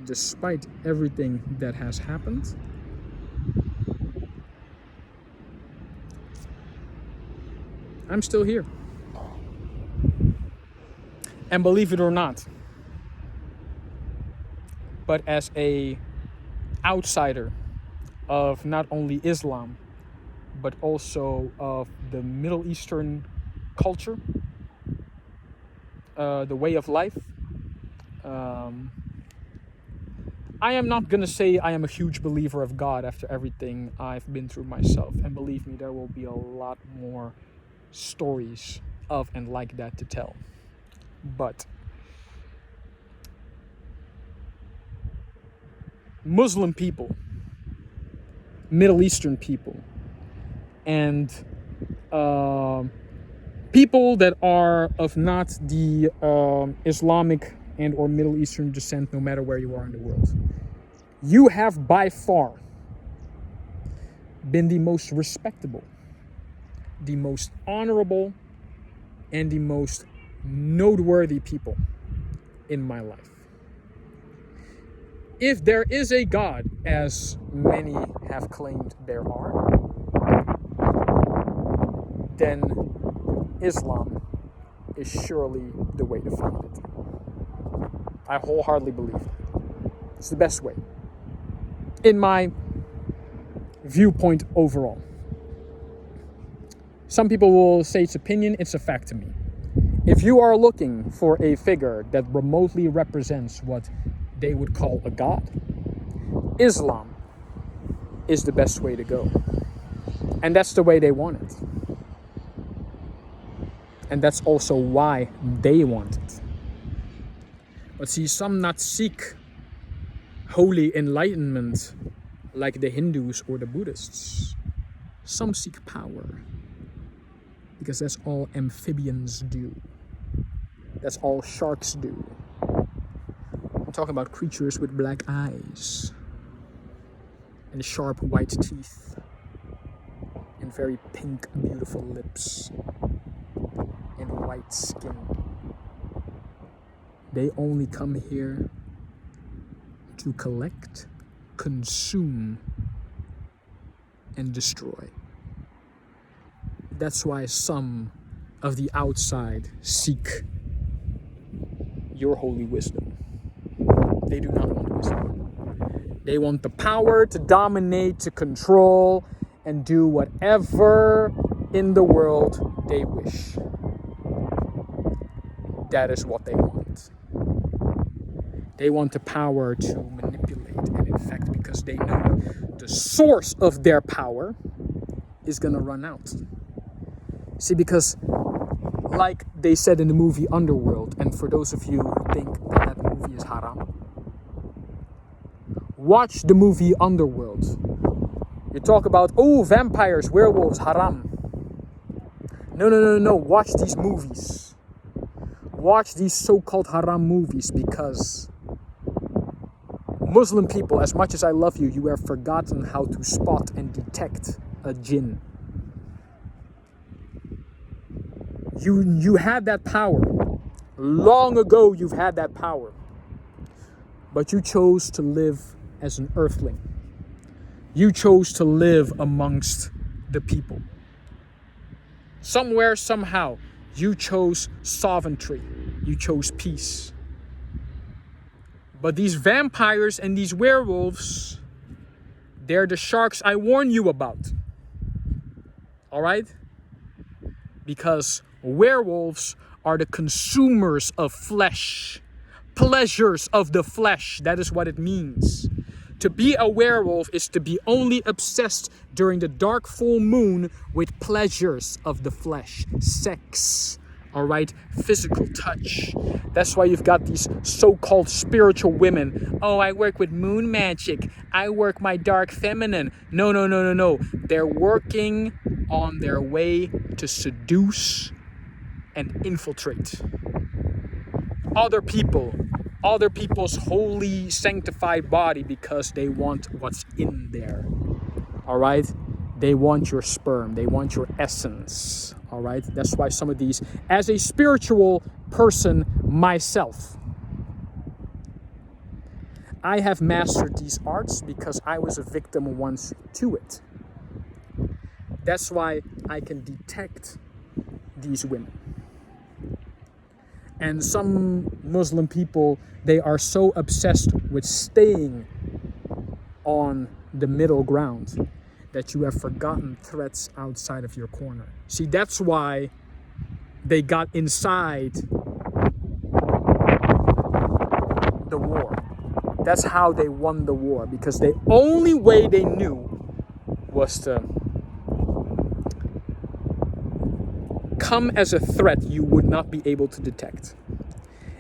despite everything that has happened, I'm still here. And believe it or not, but as a outsider of not only Islam, but also of the Middle Eastern culture, the way of life, I am not going to say I am a huge believer of God after everything I've been through myself. And believe me, there will be a lot more stories of and like that to tell. But Muslim people, Middle Eastern people, and people that are of not the Islamic and or Middle Eastern descent, no matter where you are in the world, you have by far been the most respectable, the most honorable, and the most noteworthy people in my life. If there is a God, as many have claimed there are, then Islam is surely the way to find it. I wholeheartedly believe it. It's the best way, in my viewpoint overall. Some people will say it's opinion, it's a fact to me. If you are looking for a figure that remotely represents what they would call a god, Islam is the best way to go. And that's the way they want it. And that's also why they want it. But see, some not seek holy enlightenment like the Hindus or the Buddhists. Some seek power, because that's all amphibians do. That's all sharks do. I'm talking about creatures with black eyes and sharp white teeth and very pink, beautiful lips and white skin. They only come here to collect, consume, and destroy. That's why some of the outside seek your holy wisdom. They do not want wisdom. They want the power to dominate, to control, and do whatever in the world they wish. That is what they want. They want the power to manipulate and infect, because they know the source of their power is going to run out. See, because like they said in the movie Underworld, and for those of you who think that that movie is haram, watch the movie Underworld. You talk about, oh, vampires, werewolves, haram. No. Watch these movies. Watch these so-called haram movies, because Muslim people, as much as I love you, you have forgotten how to spot and detect a jinn. You had that power. Long ago, you've had that power. But you chose to live as an earthling. You chose to live amongst the people. Somewhere, somehow, you chose sovereignty. You chose peace. But these vampires and these werewolves, they're the sharks I warn you about. All right? Because werewolves are the consumers of flesh. Pleasures of the flesh. That is what it means. To be a werewolf is to be only obsessed during the dark full moon with pleasures of the flesh. Sex. All right? Physical touch. That's why you've got these so-called spiritual women. Oh, I work with moon magic. I work my dark feminine. No. They're working on their way to seduce and infiltrate other people's holy sanctified body, because they want what's in there. All right? They want your sperm. They want your essence. All right? That's why some of these, as a spiritual person myself, I have mastered these arts because I was a victim once to it. That's why I can detect these women. And some Muslim people, they are so obsessed with staying on the middle ground that you have forgotten threats outside of your corner. See, that's why they got inside the war. That's how they won the war, because the only way they knew was to come as a threat you would not be able to detect.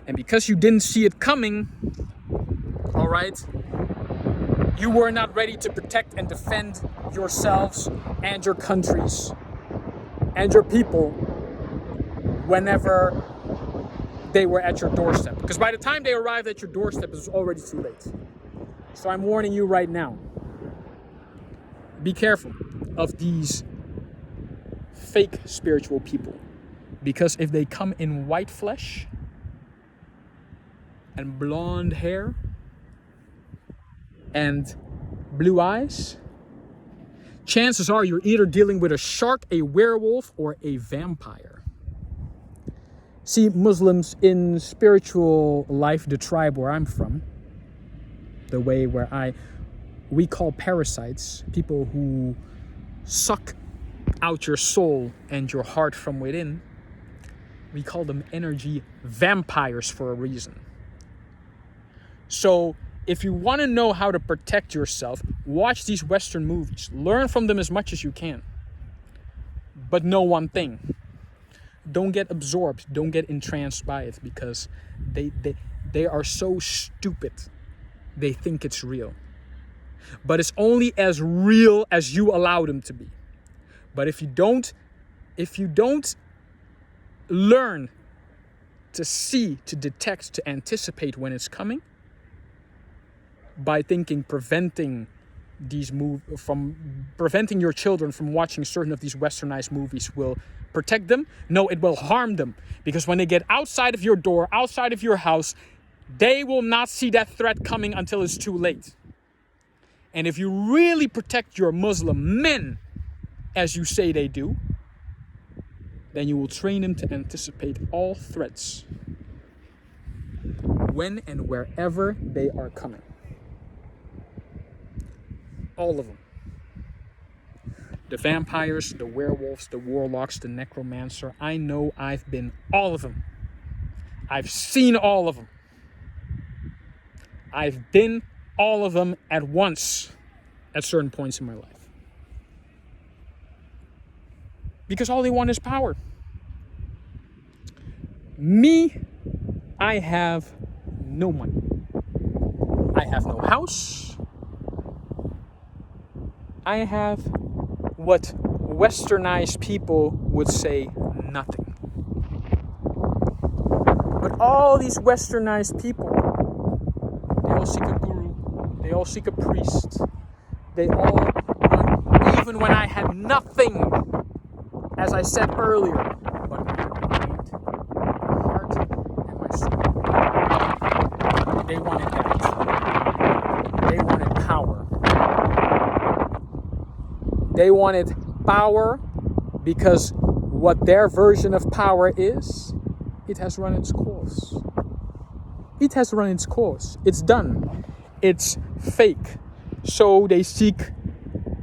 And because you didn't see it coming, all right, you were not ready to protect and defend yourselves and your countries and your people whenever they were at your doorstep. Because by the time they arrived at your doorstep, it was already too late. So I'm warning you right now. Be careful of these fake spiritual people. Because if they come in white flesh and blonde hair and blue eyes, chances are you're either dealing with a shark, a werewolf, or a vampire. See, Muslims in spiritual life, the tribe where I'm from, the way where we call parasites people who suck out your soul and your heart from within. We call them energy vampires for a reason. So if you want to know how to protect yourself, watch these Western movies. Learn from them as much as you can. But know one thing. Don't get absorbed. Don't get entranced by it, because they are so stupid. They think it's real. But it's only as real as you allow them to be. But if you don't learn to see, to detect, to anticipate when it's coming, by preventing your children from watching certain of these westernized movies will protect them. No, it will harm them. Because when they get outside of your door, outside of your house, they will not see that threat coming until it's too late. And if you really protect your Muslim men, as you say they do, then you will train them to anticipate all threats when and wherever they are coming. All of them. The vampires, the werewolves, the warlocks, the necromancer. I know I've been all of them. I've seen all of them. I've been all of them at once at certain points in my life. Because all they want is power. Me, I have no money. I have no house. I have what westernized people would say nothing. But all these westernized people, they all seek a guru. They all seek a priest. They all want, even when I had nothing, as I said earlier, but my mind, my heart, and my soul. They wanted that. They wanted power. They wanted power because what their version of power is, it has run its course. It has run its course. It's done. It's fake. So they seek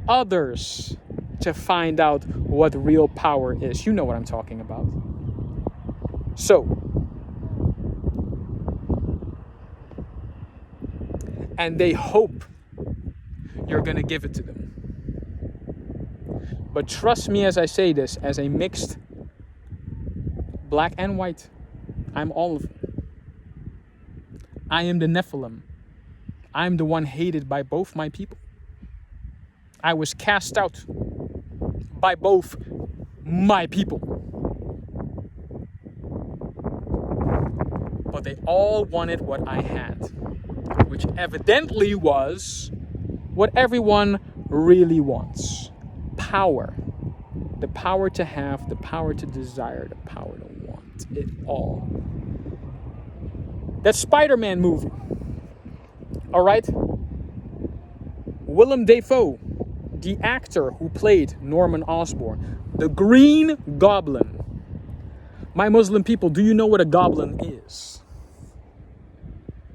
others to find out what real power is. You know what I'm talking about. So, and they hope you're going to give it to them. But trust me as I say this, as a mixed black and white, I'm all of them. I am the Nephilim. I'm the one hated by both my people. I was cast out by both my people. But they all wanted what I had, which evidently was what everyone really wants. Power. The power to have, the power to desire, the power to want it all. That Spider-Man movie, All right? Willem Dafoe, the actor who played Norman Osborn, the Green Goblin. My Muslim people, do you know what a goblin is?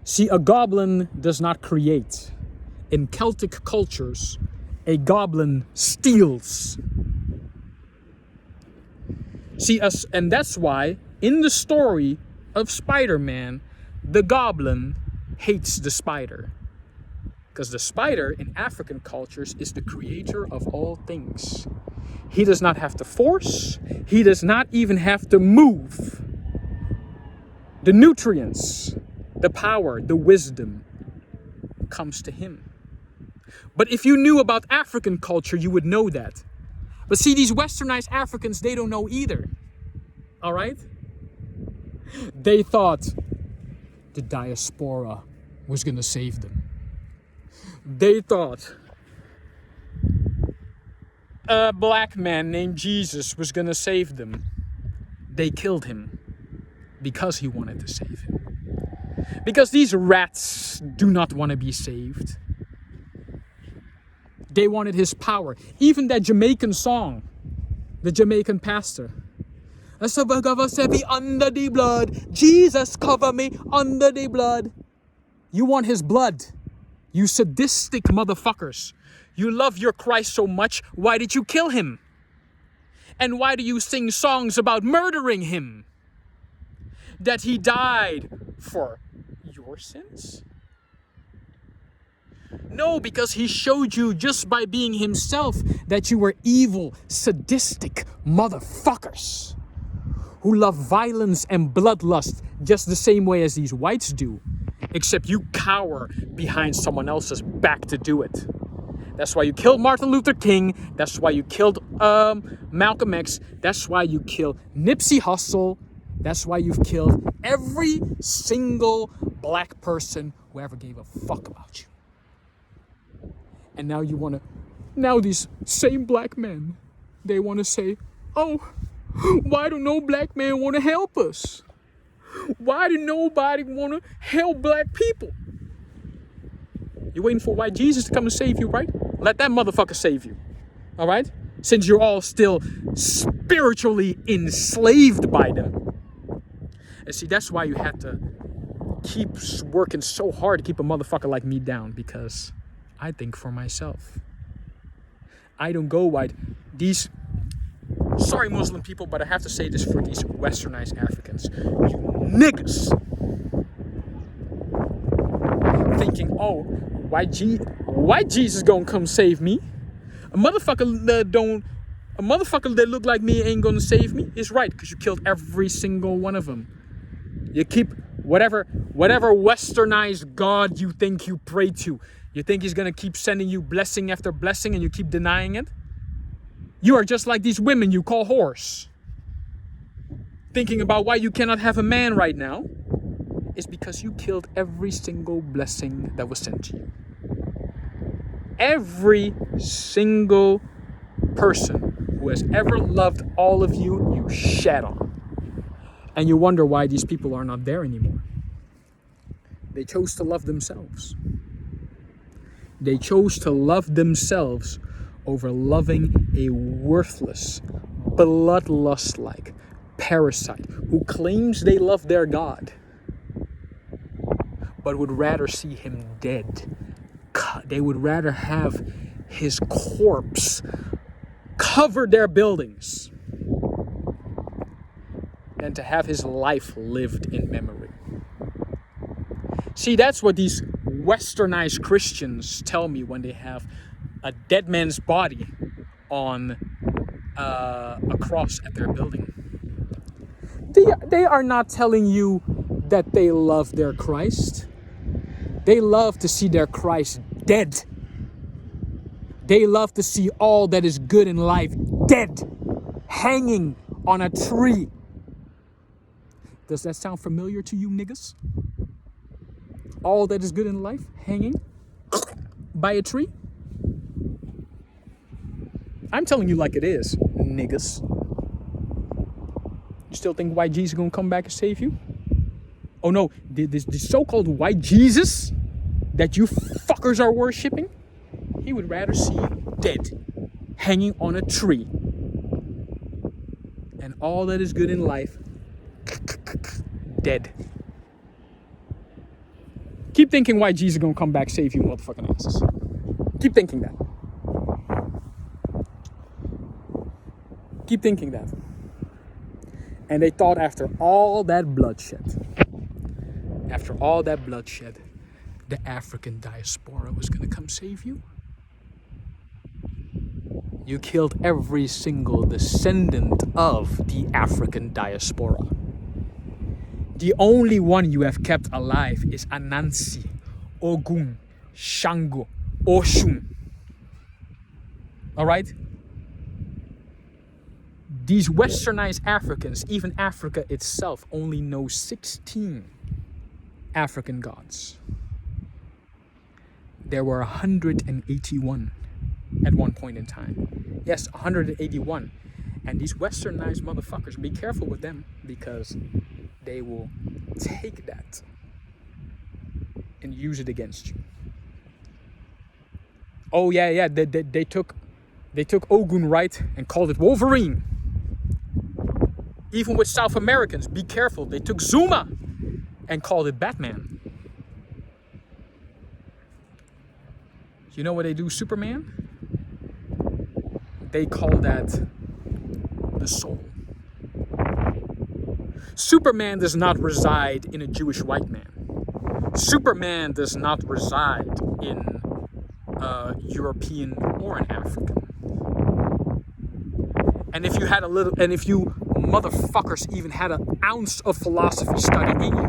See, a goblin does not create. In Celtic cultures, a goblin steals. See, and that's why in the story of Spider-Man, the goblin hates the spider. Because the spider in African cultures is the creator of all things. He does not have to force. He does not even have to move. The nutrients, the power, the wisdom comes to him. But if you knew about African culture, you would know that. But see, these westernized Africans, they don't know either. All right? They thought the diaspora was going to save them. They thought a black man named Jesus was going to save them. They killed him because he wanted to save him. Because these rats do not want to be saved. They wanted his power. Even that Jamaican song, the Jamaican pastor. Cover me under the blood. Jesus, cover me under the blood. You want his blood. You sadistic motherfuckers. You love your Christ so much. Why did you kill him? And why do you sing songs about murdering him? That he died for your sins? No, because he showed you just by being himself that you were evil, sadistic motherfuckers who love violence and bloodlust just the same way as these whites do, except you cower behind someone else's back to do it. That's why you killed Martin Luther King. That's why you killed Malcolm X. That's why you killed Nipsey Hussle. That's why you've killed every single black person who ever gave a fuck about you. And now you want to, now these same black men, they want to say, oh, why do no black men want to help us? Why do nobody want to help black people? You're waiting for white Jesus to come and save you, right? Let that motherfucker save you. All right? Since you're all still spiritually enslaved by them. And see, that's why you have to keep working so hard to keep a motherfucker like me down, because I think for myself. I don't go white. These, sorry Muslim people, but I have to say this for these westernized Africans. You niggas. Thinking, oh, white Jesus gonna come save me. A motherfucker that look like me ain't gonna save me. It's right, because you killed every single one of them. You keep whatever westernized God you think you pray to. You think he's gonna keep sending you blessing after blessing and you keep denying it? You are just like these women you call whores. Thinking about why you cannot have a man right now is because you killed every single blessing that was sent to you. Every single person who has ever loved all of you, you shat on. And you wonder why these people are not there anymore. They chose to love themselves. They chose to love themselves over loving a worthless, bloodlust-like parasite who claims they love their God, but would rather see him dead. They would rather have his corpse cover their buildings than to have his life lived in memory. See, that's what these westernized Christians tell me when they have a dead man's body on a cross at their building. They are not telling you that they love their Christ. They love to see their Christ dead. They love to see all that is good in life dead, hanging on a tree. Does that sound familiar to you niggas? All that is good in life hanging by a tree? I'm telling you like it is, niggas. You still think white Jesus is gonna come back and save you? Oh no, the so-called white Jesus that you fuckers are worshipping, he would rather see you dead, hanging on a tree. And all that is good in life, dead. Keep thinking why Jesus is gonna come back save you motherfucking asses. Keep thinking that. Keep thinking that. And they thought after all that bloodshed, the African diaspora was gonna come save you. You killed every single descendant of the African diaspora. The only one you have kept alive is Anansi, Ogun, Shango, Oshun. Alright? These westernized Africans, even Africa itself, only knows 16 African gods. There were 181 at one point in time. Yes, 181. And these westernized motherfuckers, be careful with them, because they will take that and use it against you. Oh yeah, they took Ogun, right, and called it Wolverine. Even with South Americans, be careful, they took Zuma and called it Batman. You know what they do, Superman? They call that the soul. Superman does not reside in a Jewish white man. Superman does not reside in a European or an African. And if you motherfuckers even had an ounce of philosophy study in you,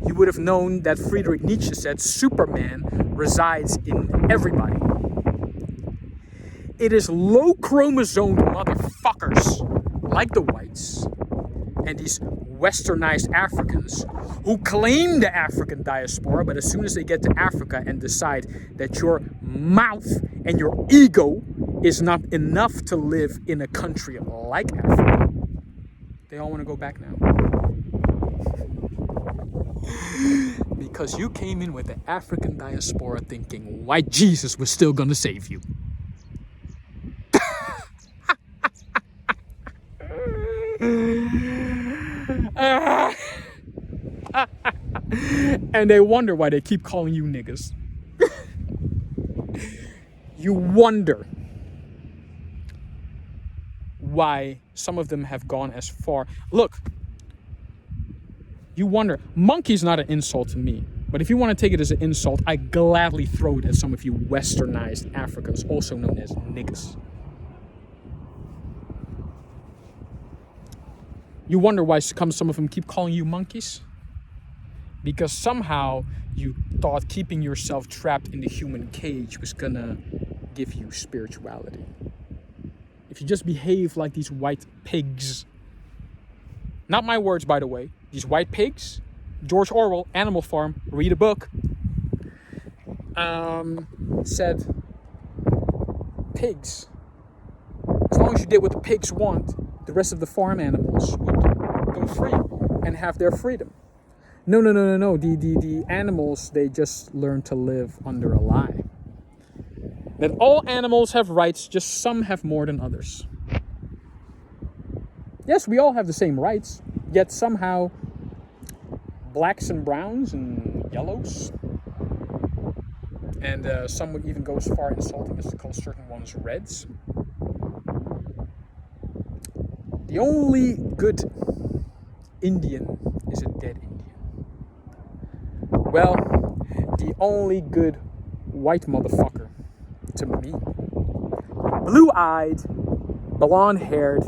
you would have known that Friedrich Nietzsche said Superman resides in everybody. It is low chromosomed motherfuckers like the whites and these westernized Africans who claim the African diaspora, but as soon as they get to Africa and decide that your mouth and your ego is not enough to live in a country like Africa, they all want to go back now. Because you came in with the African diaspora thinking white Jesus was still gonna save you. And they wonder why they keep calling you niggas. You wonder why some of them have gone as far. Look, you wonder, monkey's not an insult to me, but if you want to take it as an insult, I gladly throw it at some of you westernized Africans, also known as niggas. You wonder why some of them keep calling you monkeys? Because somehow you thought keeping yourself trapped in the human cage was gonna give you spirituality. If you just behave like these white pigs, not my words, by the way, these white pigs, George Orwell, Animal Farm, read a book, said, pigs, as long as you did what the pigs want, the rest of the farm animals would go free and have their freedom. No. The animals, they just learn to live under a lie. That all animals have rights, just some have more than others. Yes, we all have the same rights, yet somehow blacks and browns and yellows, and some would even go as far insulting as to call certain ones reds. The only good Indian is a dead Indian. Well, the only good white motherfucker to me, blue-eyed, blonde-haired,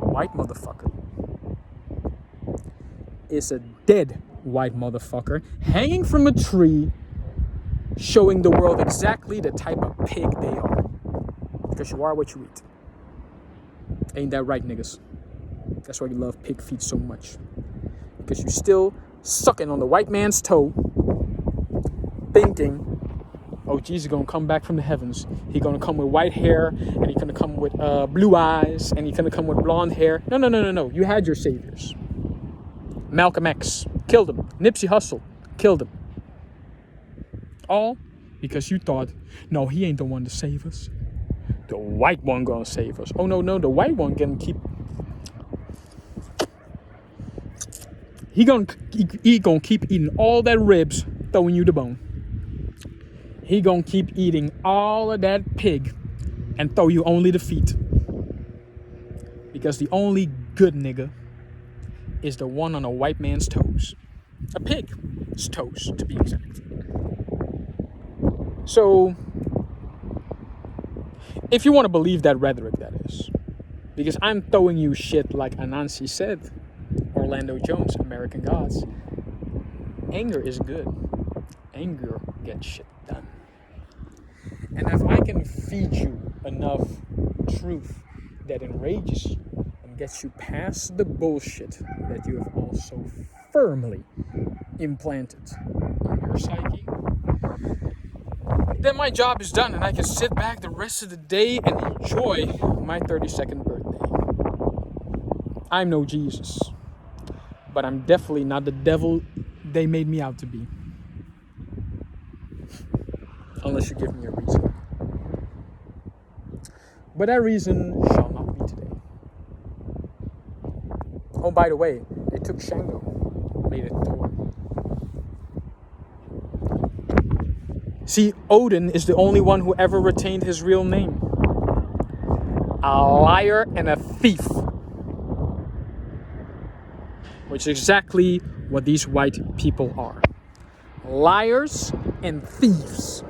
white motherfucker, is a dead white motherfucker hanging from a tree, showing the world exactly the type of pig they are. Because you are what you eat. Ain't that right, niggas? That's why you love pig feet so much. Because you still sucking on the white man's toe, thinking, oh, Jesus is gonna come back from the heavens. He's gonna come with white hair, and he's gonna come with blue eyes, and he's gonna come with blonde hair. No. You had your saviors. Malcolm X killed him. Nipsey Hussle killed him. All because you thought, no, he ain't the one to save us. The white one gonna save us. Oh, no, the white one gonna keep... He gonna keep eating all that ribs, throwing you the bone. He gonna keep eating all of that pig and throw you only the feet. Because the only good nigga is the one on a white man's toes. A pig's toes, to be exact. So, if you want to believe that rhetoric, that is. Because I'm throwing you shit like Anansi said, Orlando Jones, American Gods. Anger is good. Anger gets shit done. And if I can feed you enough truth that enrages you and gets you past the bullshit that you have also firmly implanted in your psyche, then my job is done and I can sit back the rest of the day and enjoy my 32nd birthday. I'm no Jesus, but I'm definitely not the devil they made me out to be. Unless you give me a reason. But that reason shall not be today. Oh, by the way, they took Shango, made it Thor. See, Odin is the only one who ever retained his real name. A liar and a thief. Which is exactly what these white people are. Liars and thieves.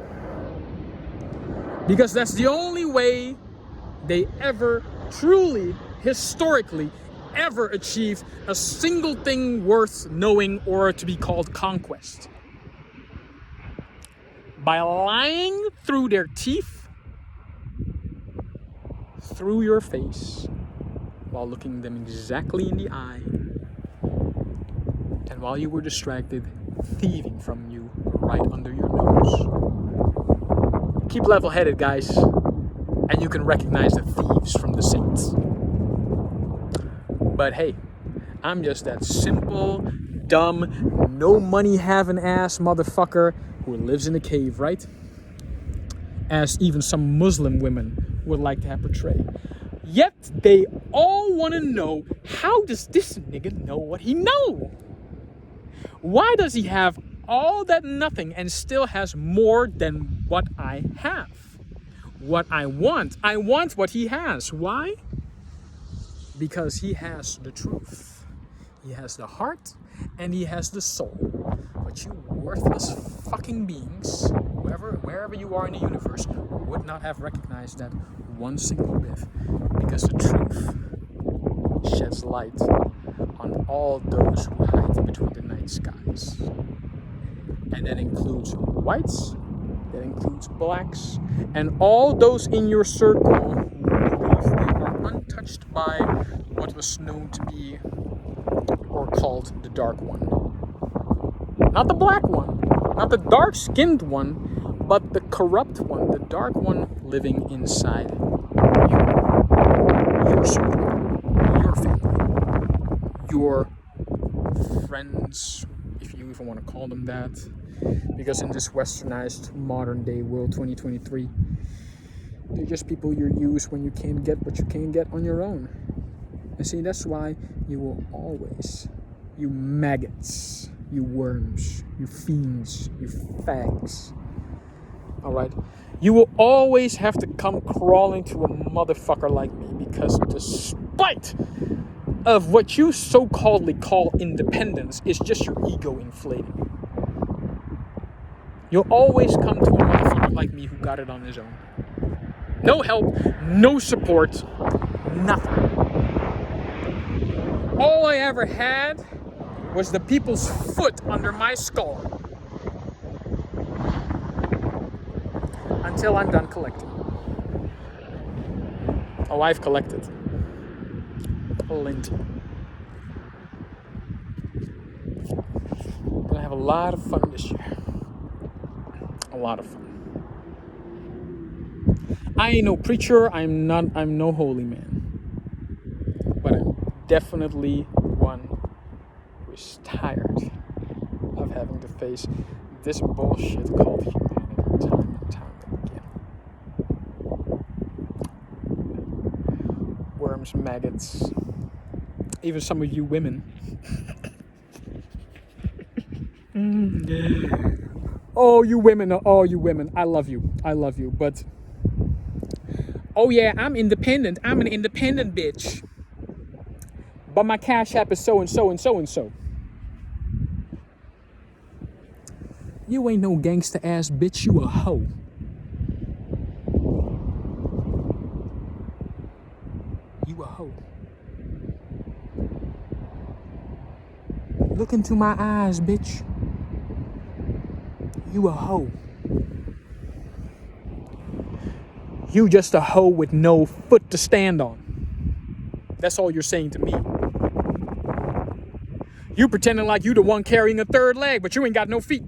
Because that's the only way they ever truly, historically, ever achieved a single thing worth knowing or to be called conquest. By lying through their teeth, through your face, while looking them exactly in the eye, and while you were distracted, thieving from you right under your nose. Keep level-headed, guys, and you can recognize the thieves from the saints. But hey, I'm just that simple, dumb, no money having ass motherfucker who lives in a cave, right? As even some Muslim women would like to have portrayed. Yet they all want to know, how does this nigga know what he know? Why does he have all that nothing and still has more than what I have? What I want what he has. Why? Because he has the truth. He has the heart and he has the soul. But you worthless fucking beings, wherever you are in the universe, would not have recognized that one single bit. Because the truth sheds light on all those who hide between the night skies. And that includes whites, that includes blacks, and all those in your circle who believe they are untouched by what was known to be or called the dark one. Not the black one, not the dark-skinned one, but the corrupt one, the dark one living inside you. Your circle, your family, your friends, if you even want to call them that. Because in this westernized modern day world 2023, they're just people you use when you can't get what you can't get on your own. And see, that's why you will always, you maggots, you worms, you fiends, you fags, alright? You will always have to come crawling to a motherfucker like me, because despite of what you so-calledly call independence is just your ego inflating. You'll always come to a motherfucker like me who got it on his own. No help, no support, nothing. All I ever had was the people's foot under my skull. Until I'm done collecting. Oh, I've collected. Plenty. Gonna have a lot of fun this year. A lot of fun. I ain't no preacher, I'm no holy man. But I'm definitely one who is tired of having to face this bullshit called humanity time and time again. Worms, maggots, even some of you women. Oh, you women, I love you, but oh yeah, I'm independent, I'm an independent bitch, but my cash app is so and so and so and so. You ain't no gangster ass bitch, you a hoe. You a hoe. Look into my eyes, bitch. You a hoe. You just a hoe with no foot to stand on. That's all you're saying to me. You pretending like you the one carrying a third leg, but you ain't got no feet.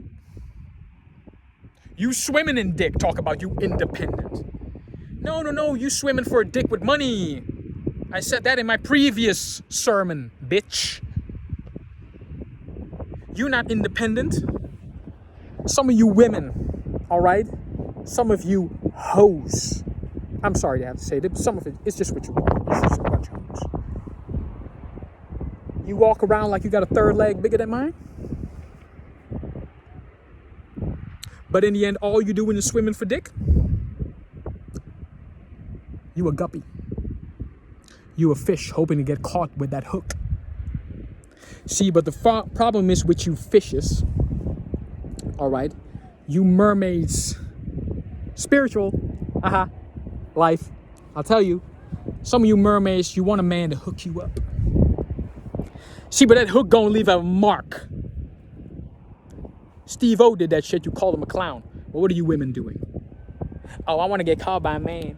You swimming in dick, talk about you independent. No, you swimming for a dick with money. I said that in my previous sermon, bitch. You not independent. Some of you women, all right? Some of you hoes. I'm sorry to have to say that, but some of it's just what you are. It's just a bunch of hoes. You walk around like you got a third leg bigger than mine? But in the end, all you doing is swimming for dick? You a guppy. You a fish hoping to get caught with that hook. See, but the problem is with you fishes, all right? You mermaids, spiritual, life. I'll tell you, some of you mermaids, you want a man to hook you up. See, but that hook gonna leave a mark. Steve-O did that shit, you called him a clown. But what are you women doing? Oh, I want to get caught by a man.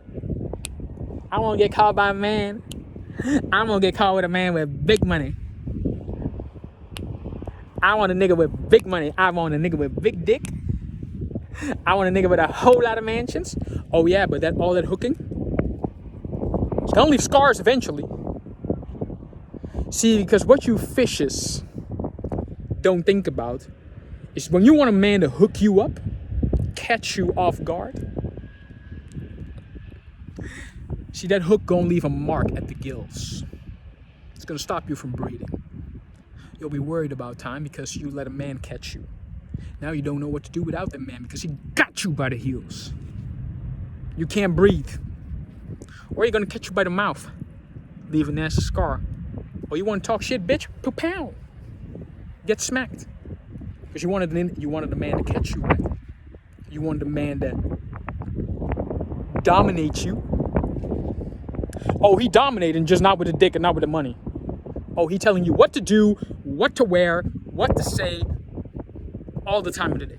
I want to get caught by a man. I'm going to get caught with a man with big money. I want a nigga with big money. I want a nigga with big dick. I want a nigga with a whole lot of mansions. Oh yeah, but all that hooking, it's gonna leave scars eventually. See, because what you fishes don't think about is when you want a man to hook you up, catch you off guard. See, that hook gonna leave a mark at the gills. It's gonna stop you from breathing. You'll be worried about time because you let a man catch you. Now you don't know what to do without that man because he got you by the heels. You can't breathe. Or you're gonna catch you by the mouth, leave a nasty scar. Or you want to talk shit, bitch? Pow! Get smacked. Because you wanted the man to catch you, right? You wanted the man to dominate you. Oh, he dominating, just not with the dick and not with the money. Oh, he telling you what to do, what to wear, what to say, all the time of the day.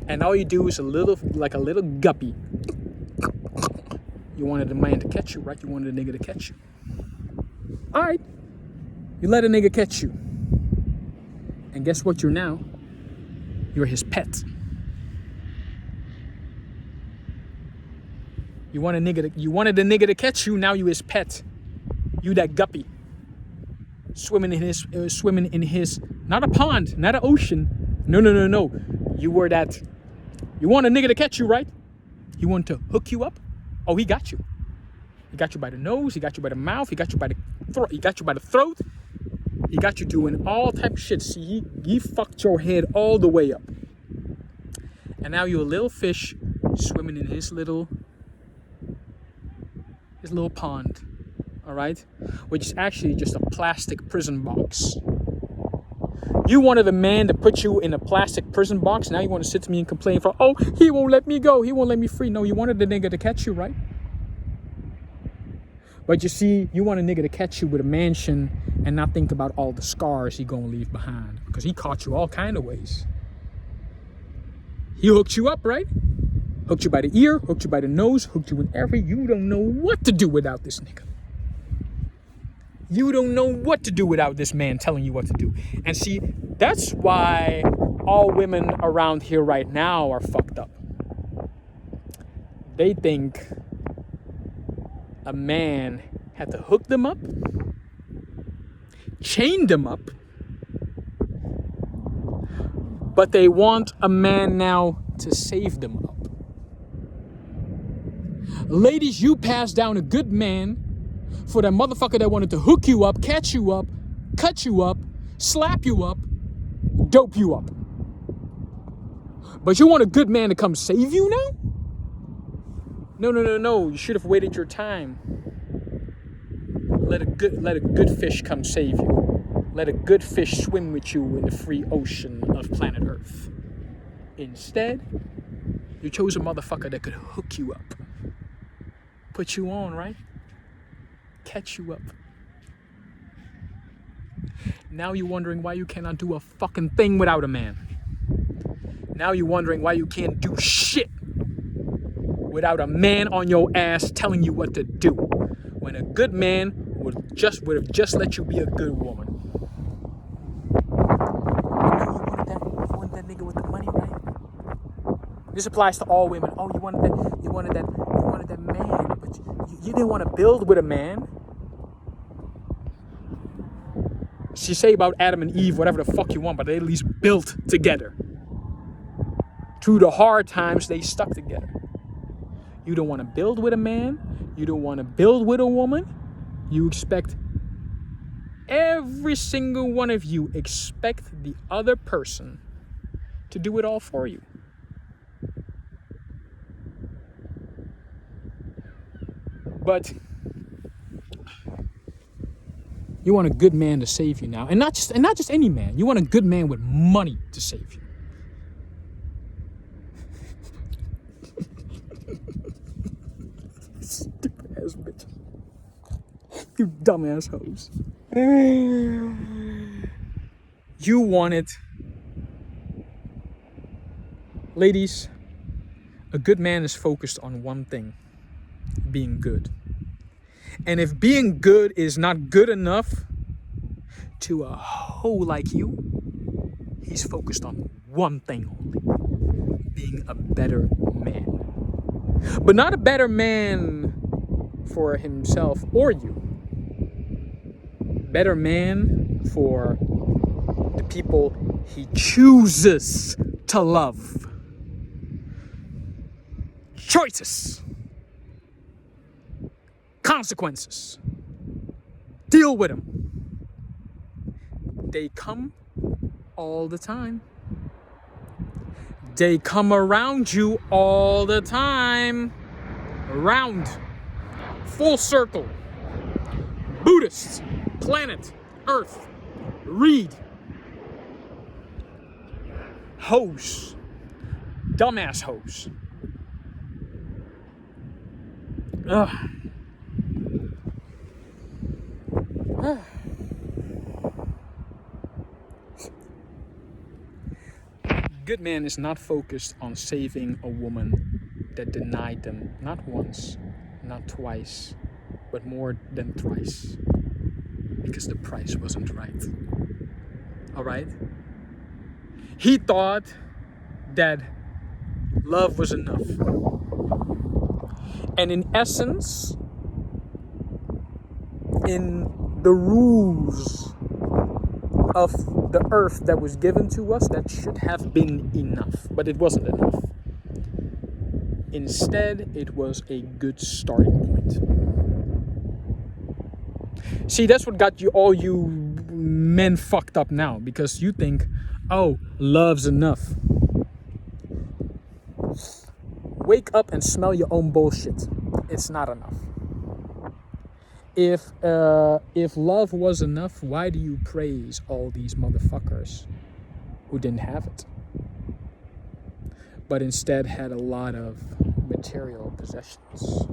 And all you do is like a little guppy. You wanted the man to catch you, right? You wanted a nigga to catch you. All right. You let a nigga catch you. And guess what you're now? You're his pet. You wanted the nigga to catch you, now you his pet. You that guppy. Swimming in his, not a pond, not an ocean. No. You want a nigga to catch you, right? He wanted to hook you up. Oh, he got you. He got you by the nose, he got you by the mouth, he got you by the throat, he got you by the throat. He got you doing all type of shit. See, he fucked your head all the way up. And now you're a little fish swimming in his little pond, all right? Which is actually just a plastic prison box. You wanted a man to put you in a plastic prison box. Now you want to sit to me and complain for, oh, he won't let me go. He won't let me free. No, you wanted the nigga to catch you, right? But you see, you want a nigga to catch you with a mansion and not think about all the scars he gonna leave behind. Because he caught you all kind of ways. He hooked you up, right? Hooked you by the ear, hooked you by the nose, hooked you in you don't know what to do without this nigga. You don't know what to do without this man telling you what to do. And see, that's why all women around here right now are fucked up. They think a man had to hook them up, chain them up, but they want a man now to save them up. Ladies, you passed down a good man for that motherfucker that wanted to hook you up, catch you up, cut you up, slap you up, dope you up. But you want a good man to come save you now? No. You should have waited your time. Let a good fish come save you. Let a good fish swim with you in the free ocean of planet Earth. Instead, you chose a motherfucker that could hook you up. Put you on, right? Catch you up. Now you're wondering why you cannot do a fucking thing without a man. Now you're wondering why you can't do shit without a man on your ass telling you what to do. When a good man would have just let you be a good woman. You wanted that nigga with the money, right? This applies to all women. Oh, you wanted that man, but you didn't want to build with a man. She say about Adam and Eve, whatever the fuck you want, but they at least built together. Through the hard times, they stuck together. You don't want to build with a man. You don't want to build with a woman. You expect every single one of you expect the other person to do it all for you. But you want a good man to save you now, and not just any man. You want a good man with money to save you. Stupid ass bitch. You dumbass hoes. You want it. Ladies, a good man is focused on one thing: being good. And if being good is not good enough to a hoe like you, he's focused on one thing only: being a better man. But not a better man for himself or you. Better man for the people he chooses to love. Choices. Consequences. Deal with them. They come all the time. They come around you all the time. Around. Full circle. Buddhist. Planet. Earth. Read. Hoes. Dumbass hoes. Ugh. Good man is not focused on saving a woman that denied them not once, not twice, but more than thrice, because the price wasn't right. All right? He thought that love was enough. And in essence, in the rules of the earth that was given to us, that should have been enough, but it wasn't enough. Instead, it was a good starting point. See, that's what got you all you men fucked up now, because you think, oh, love's enough. Wake up and smell your own bullshit. It's not enough. If love was enough, why do you praise all these motherfuckers who didn't have it, but instead had a lot of material possessions?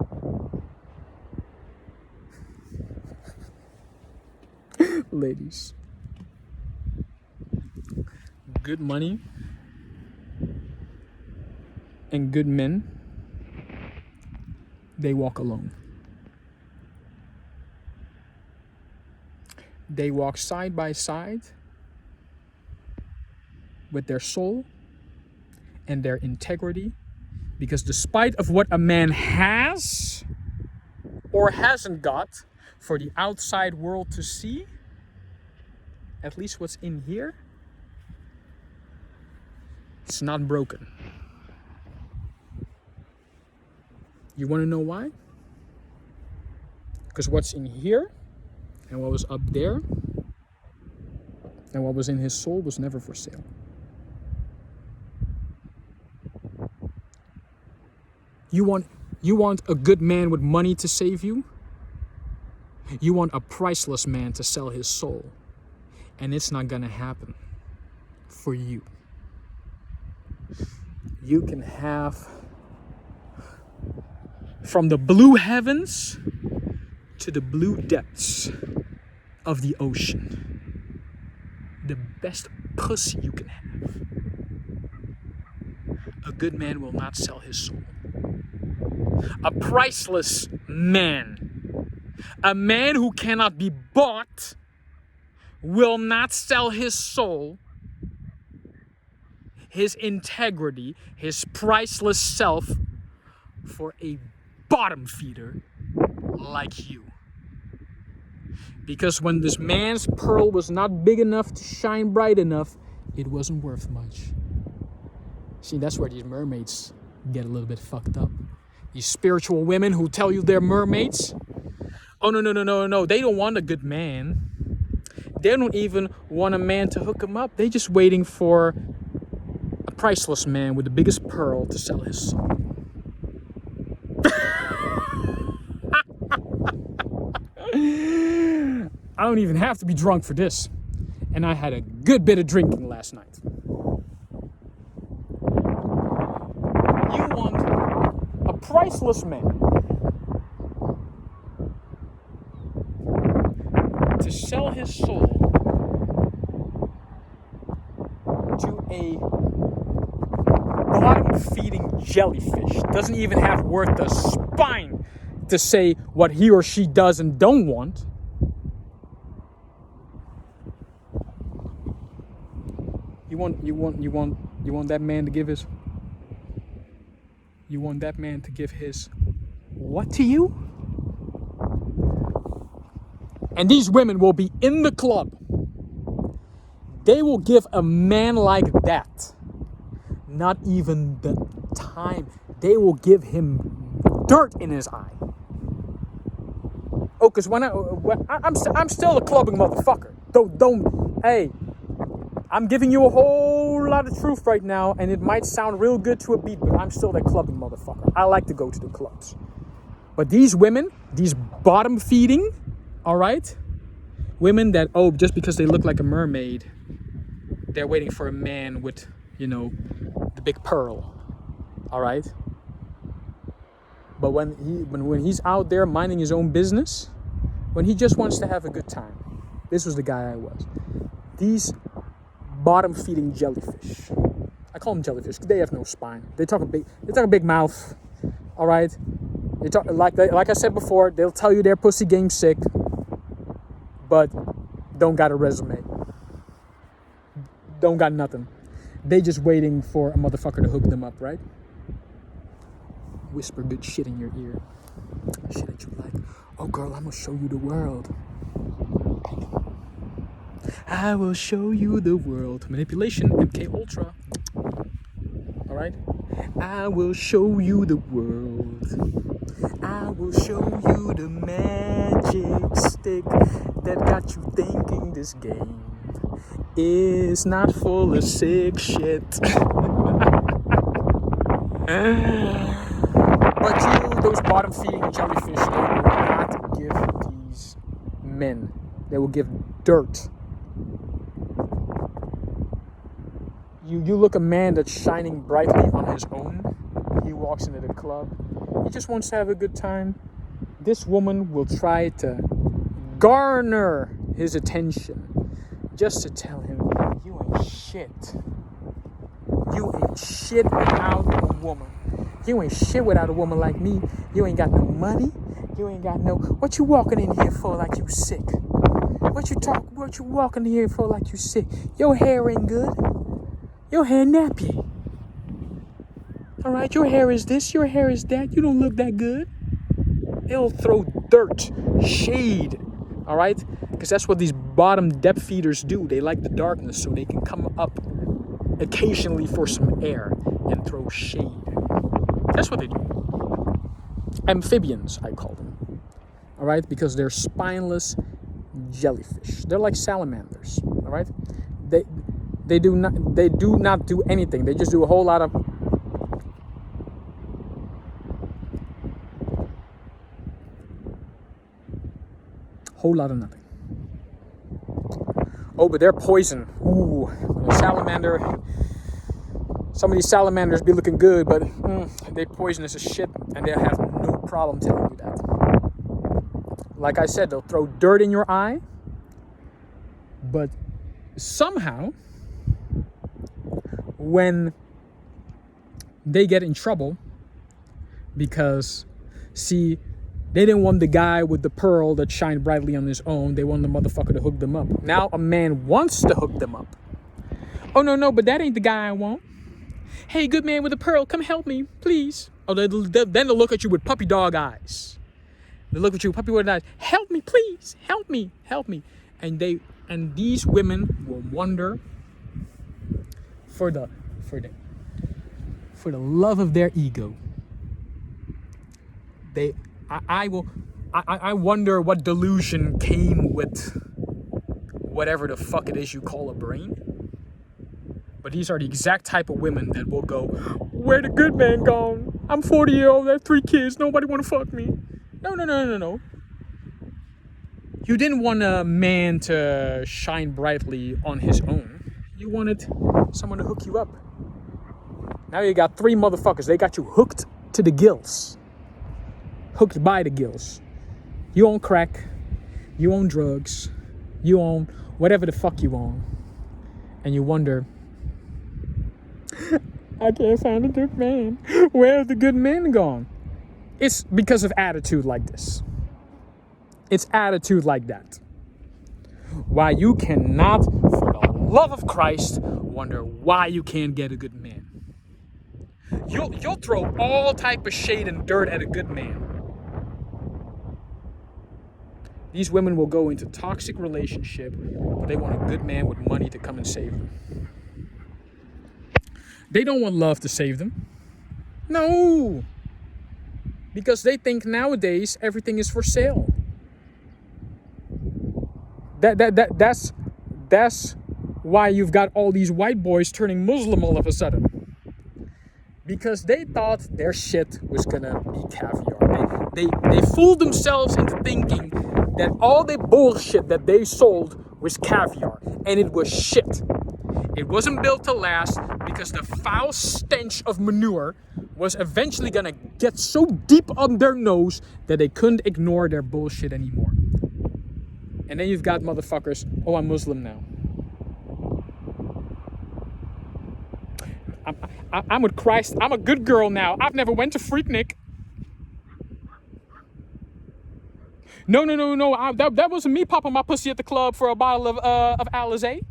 Ladies, good money and good men, they walk alone. They walk side by side with their soul and their integrity, because despite of what a man has or hasn't got for the outside world to see, at least what's in here It's not broken. You want to know why? Because what's in here and what was up there and what was in his soul was never for sale. You want a good man with money to save you? You want a priceless man to sell his soul. And it's not gonna happen for you. You can have from the blue heavens to the blue depths of the ocean. The best pussy you can have. A good man will not sell his soul. A priceless man, a man who cannot be bought, will not sell his soul, his integrity, his priceless self for a bottom feeder like you. Because when this man's pearl was not big enough to shine bright enough, it wasn't worth much. See, that's where these mermaids get a little bit fucked up. These spiritual women who tell you they're mermaids. Oh, no. They don't want a good man. They don't even want a man to hook them up. They're just waiting for a priceless man with the biggest pearl to sell his soul. I don't even have to be drunk for this. And I had a good bit of drinking last night. You want a priceless man to sell his soul to a bottom-feeding jellyfish. Doesn't even have worth the spine to say what he or she does and don't want. You want that man to give his. You want that man to give his what to you? And these women will be in the club. They will give a man like that not even the time. They will give him dirt in his eye. Oh, because I'm still a clubbing motherfucker. Don't. Hey, I'm giving you a whole lot of truth right now, and it might sound real good to a beat, but I'm still that clubbing motherfucker. I like to go to the clubs. But these women, these bottom feeding, all right, women that, just because they look like a mermaid, they're waiting for a man with, the big pearl, all right. But when he's out there minding his own business, when he just wants to have a good time, this was the guy I was. These bottom-feeding jellyfish. I call them jellyfish because they have no spine. They talk a big mouth. All right. They talk like I said before. They'll tell you their pussy game sick, but don't got a resume. Don't got nothing. They just waiting for a motherfucker to hook them up, right? Whisper good shit in your ear. Shit that you like. Oh, girl, I'm gonna show you the world. I will show you the world. Manipulation, MK Ultra. All right. I will show you the world. I will show you the magic stick that got you thinking this game is not full of sick shit. But those bottom-feeding jellyfish, they will not give these men. They will give dirt. You look a man that's shining brightly on his own. He walks into the club. He just wants to have a good time. This woman will try to garner his attention just to tell him, you ain't shit. You ain't shit without a woman. You ain't shit without a woman like me. You ain't got no money. You ain't got no... What you walking in here for like you sick? What you walking in here for like you sick? Your hair ain't good. Your hair nappy. All right, your hair is this, your hair is that. You don't look that good. They'll throw dirt, shade. All right, because that's what these bottom depth feeders do. They like the darkness, so they can come up occasionally for some air and throw shade. That's what they do. Amphibians, I call them. All right, because they're spineless jellyfish. They're like salamanders. All right, they do not do anything. They just do a whole lot of nothing. Oh, but they're poison. Ooh, a salamander. Some of these salamanders be looking good, but they poisonous as shit, and they'll have no problem telling you that. Like I said, they'll throw dirt in your eye, but somehow, when they get in trouble, because, see, they didn't want the guy with the pearl that shined brightly on his own. They want the motherfucker to hook them up. Now a man wants to hook them up. Oh, no, but that ain't the guy I want. Hey, good man with a pearl, come help me, please. Oh, then they'll look at you with puppy dog eyes. They look at you with puppy dog eyes. Help me, please. Help me. And these women will wonder for the love of their ego. I wonder what delusion came with whatever the fuck it is you call a brain. But these are the exact type of women that will go, where the good man gone? I'm 40-year-old, I have 3 kids, nobody want to fuck me. No. You didn't want a man to shine brightly on his own. You wanted someone to hook you up. Now you got 3 motherfuckers. They got you hooked to the gills. Hooked by the gills. You own crack. You own drugs. You own whatever the fuck you own. And you wonder, I can't find a good man. Where's the good man gone? It's because of attitude like this. It's attitude like that. Why you cannot, for the love of Christ, wonder why you can't get a good man. You'll throw all type of shade and dirt at a good man. These women will go into toxic relationship, but they want a good man with money to come and save them. They don't want love to save them. No. Because they think nowadays everything is for sale. That's why you've got all these white boys turning Muslim all of a sudden. Because they thought their shit was gonna be caviar. They fooled themselves into thinking that all the bullshit that they sold was caviar, and it was shit. It wasn't built to last because the foul stench of manure was eventually gonna get so deep up their nose that they couldn't ignore their bullshit anymore. And then you've got motherfuckers, oh, I'm Muslim now. I'm with Christ. I'm a good girl now. I've never went to Freaknik. No. That wasn't me popping my pussy at the club for a bottle of Alizé.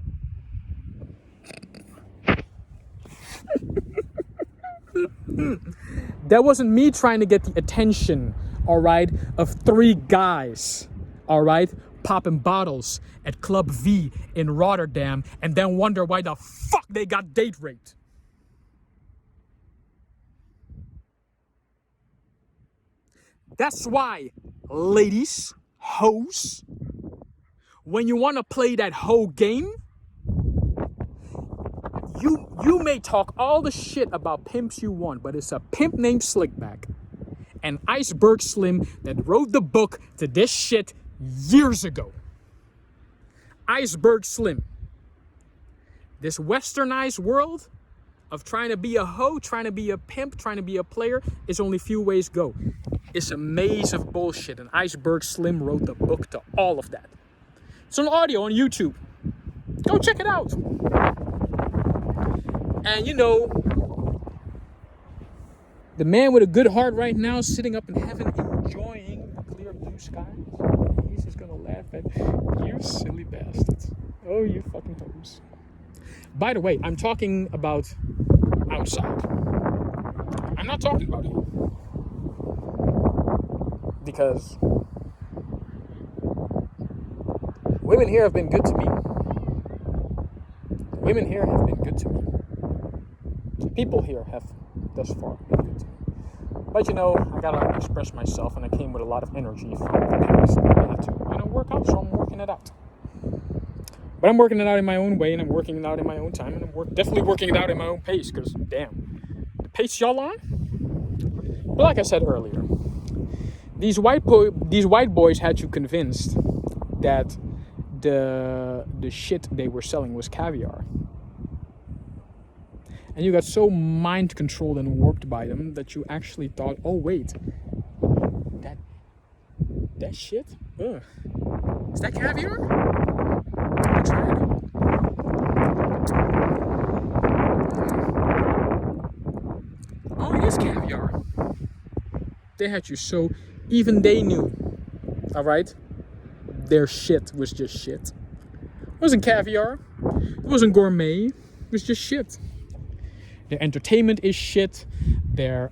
That wasn't me trying to get the attention, all right, of 3 guys, all right, popping bottles at Club V in Rotterdam and then wonder why the fuck they got date raped. That's why, ladies, hoes, when you want to play that hoe game, you may talk all the shit about pimps you want, but it's a pimp named Slickback and Iceberg Slim that wrote the book to this shit years ago. Iceberg Slim. This westernized world of trying to be a hoe, trying to be a pimp, trying to be a player, is only few ways go. It's a maze of bullshit, and Iceberg Slim wrote the book to all of that. It's on audio on YouTube. Go check it out. And you know, the man with a good heart right now, sitting up in heaven, enjoying the clear blue skies, he's just gonna laugh at you silly bastards. Oh, you fucking hoes. By the way, I'm talking about outside. I'm not talking about you. Because women here have been good to me. Women here have been good to me. People here have thus far been good to me. But I gotta express myself, and I came with a lot of energy from the past. I had to, work out, so I'm working it out. But I'm working it out in my own way, and I'm working it out in my own time, and I'm definitely working it out in my own pace, because, damn, the pace y'all on? But like I said earlier, these white boys had you convinced that the shit they were selling was caviar. And you got so mind controlled and warped by them that you actually thought, oh wait, that shit? Ugh. Is that caviar? I'll try it. Oh, it is caviar. They had you so, even they knew, alright? Their shit was just shit. It wasn't caviar. It wasn't gourmet. It was just shit. Their entertainment is shit. Their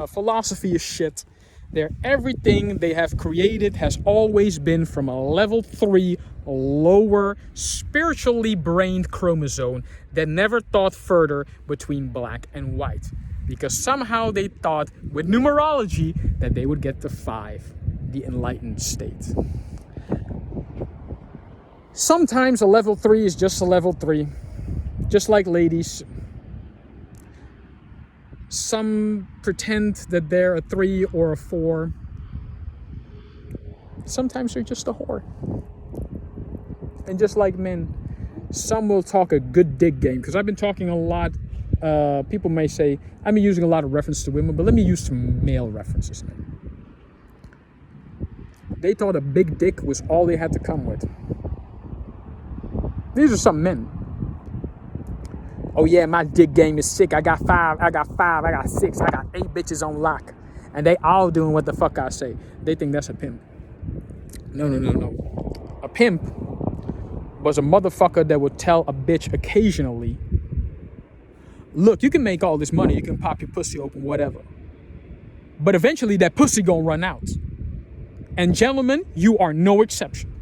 philosophy is shit. Their everything they have created has always been from a level 3 lower spiritually brained chromosome that never thought further between black and white. Because somehow they thought with numerology that they would get to 5, the enlightened state. Sometimes a level 3 is just a level 3. Just like ladies. Some pretend that they're a 3 or a 4. Sometimes they're just a whore. And just like men, some will talk a good dick game. Because I've been talking a lot. People may say, I've been using a lot of reference to women, but let me use some male references now. They thought a big dick was all they had to come with. These are some men. Oh yeah, my dick game is sick. I got 5, I got 6, I got 8 bitches on lock. And they all doing what the fuck I say. They think that's a pimp. No. A pimp was a motherfucker that would tell a bitch occasionally, look, you can make all this money, you can pop your pussy open, whatever. But eventually that pussy gonna run out. And gentlemen, you are no exception.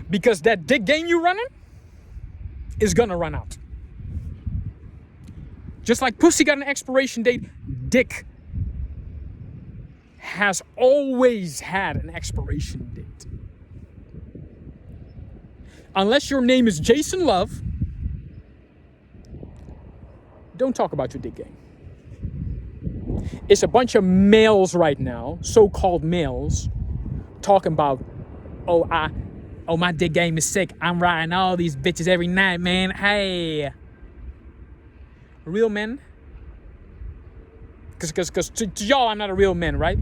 Because that dick game you running is gonna run out. Just like pussy got an expiration date, dick has always had an expiration date. Unless your name is Jason Love, don't talk about your dick game. It's a bunch of males right now, so-called males, talking about, oh, my dick game is sick. I'm riding all these bitches every night, man. Hey. Real men? Because to y'all, I'm not a real man, right?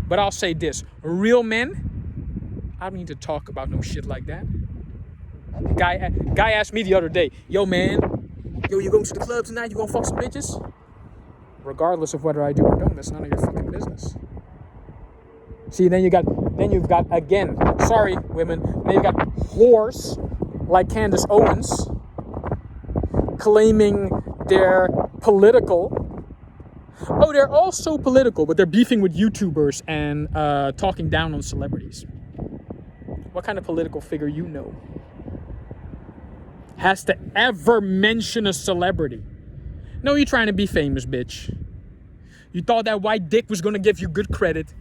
But I'll say this. Real men, I don't need to talk about no shit like that. Guy asked me the other day, yo, man, you going to the club tonight? You gonna fuck some bitches? Regardless of whether I do or don't, that's none of your fucking business. See, then you've got again, sorry, women, then you've got whores like Candace Owens claiming they're political. Oh, they're also political, but they're beefing with YouTubers and talking down on celebrities. What kind of political figure you know has to ever mention a celebrity? No, you're trying to be famous, bitch. You thought that white dick was going to give you good credit,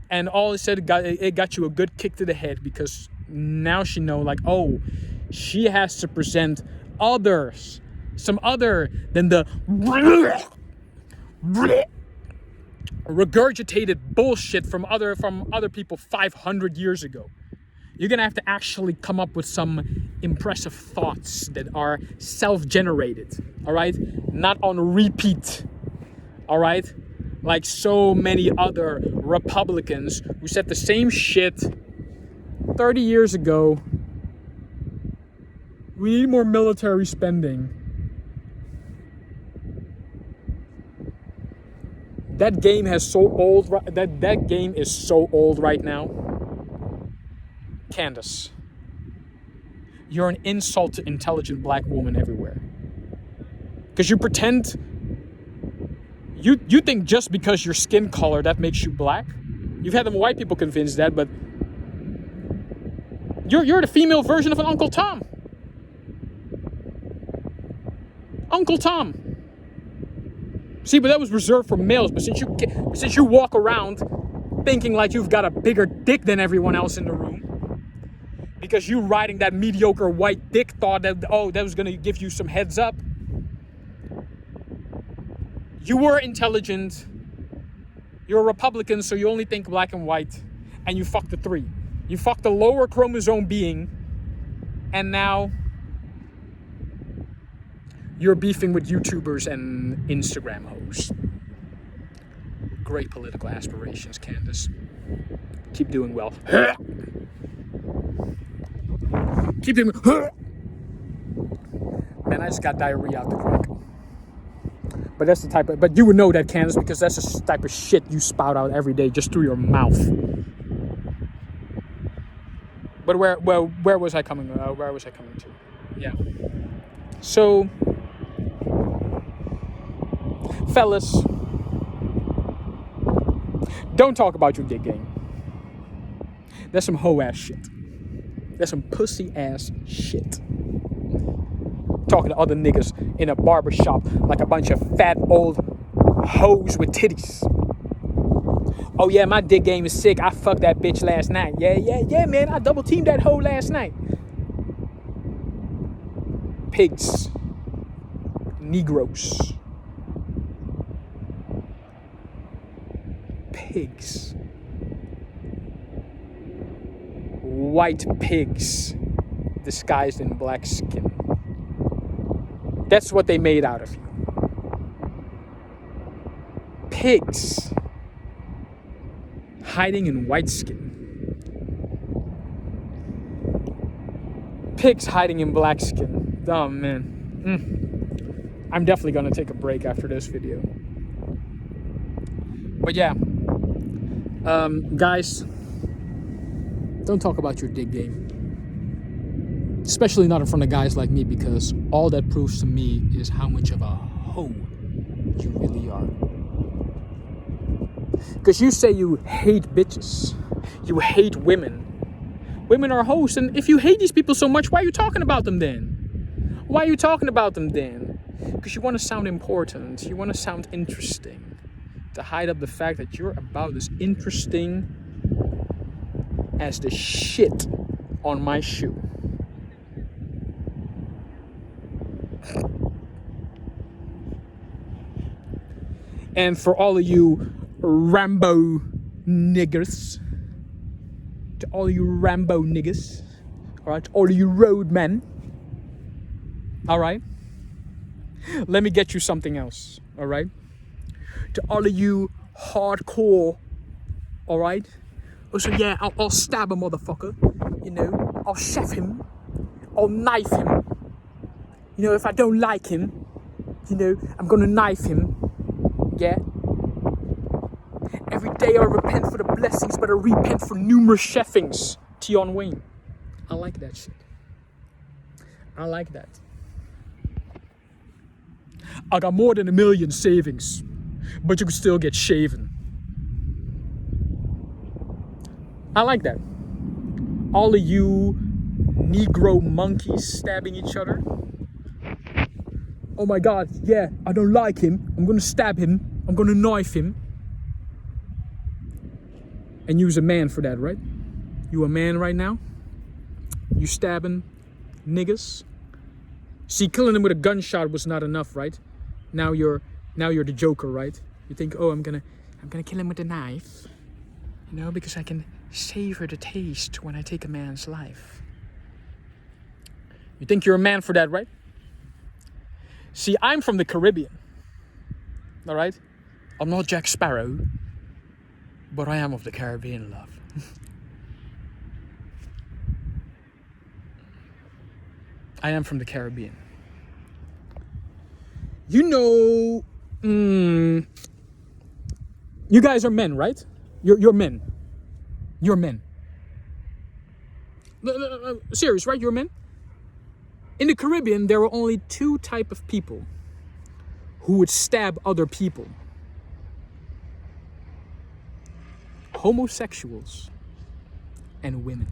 and all it said, it got you a good kick to the head, because now she know, like, oh, she has to present others, some other than the regurgitated bullshit from other people 500 years ago. You're going to have to actually come up with some impressive thoughts that are self-generated, all right? Not on repeat, all right? Like so many other Republicans who said the same shit 30 years ago. We need more military spending. That game has so old. That game is so old right now. Candace, you're an insult to intelligent black women everywhere. Because you pretend, you think just because your skin color that makes you black. You've had them white people convinced that, but you're the female version of an Uncle Tom. Uncle Tom. See, but that was reserved for males. But since you walk around thinking like you've got a bigger dick than everyone else in the room, because you riding that mediocre white dick, thought that, oh, that was going to give you some heads up. You were intelligent. You're a Republican, so you only think black and white. And you fucked the 3. You fucked the lower chromosome being. And now you're beefing with YouTubers and Instagram hosts. Great political aspirations, Candace. Keep doing well. Keep doing... Man, I just got diarrhea out the crack. But that's the type of... But you would know that, Candace, because that's the type of shit you spout out every day just through your mouth. But where was I coming? Where was I coming to? Yeah. So, fellas, don't talk about your dick game. That's some hoe ass shit. That's some pussy ass shit. Talking to other niggas in a barber shop like a bunch of fat old hoes with titties. Oh yeah, my dick game is sick. I fucked that bitch last night. Yeah, man. I double teamed that hoe last night. Pigs. Negroes. Pigs. White pigs disguised in black skin. That's what they made out of you. Pigs hiding in white skin. Pigs hiding in black skin. Oh man. I'm definitely gonna take a break after this video. But yeah. Guys, don't talk about your dick game. Especially not in front of guys like me, because all that proves to me is how much of a hoe you really are. Because you say you hate bitches. You hate women. Women are hoes. And if you hate these people so much, why are you talking about them then? Why are you talking about them then? Because you want to sound important. You want to sound interesting. To hide up the fact that you're about as interesting as the shit on my shoe. And for all of you Rambo niggers, to all of you Rambo niggas, all right, to all of you roadmen, all right, let me get you something else, all right, to all of you hardcore, all right, oh, so yeah, I'll stab a motherfucker, you know, I'll chef him, I'll knife him, you know, if I don't like him, you know, I'm gonna knife him. Yeah. Every day I repent for the blessings, but I repent for numerous chefings. Tion Wayne. I like that shit. I like that. I got more than 1 million savings, but you can still get shaven. I like that. All of you Negro monkeys stabbing each other. Oh my God, yeah, I don't like him. I'm gonna stab him. I'm gonna knife him. And you's a man for that, right? You a man right now? You stabbing niggas? See, killing him with a gunshot was not enough, right? Now you're the Joker, right? You think, oh, I'm gonna kill him with a knife. You know, because I can savor the taste when I take a man's life. You think you're a man for that, right? See, I'm from the Caribbean, all right? I'm not Jack Sparrow, but I am of the Caribbean, love. I am from the Caribbean. You know, you guys are men, right? You're men. You're men. Serious, right? You're men? In the Caribbean, there were only 2 types of people who would stab other people. Homosexuals and women.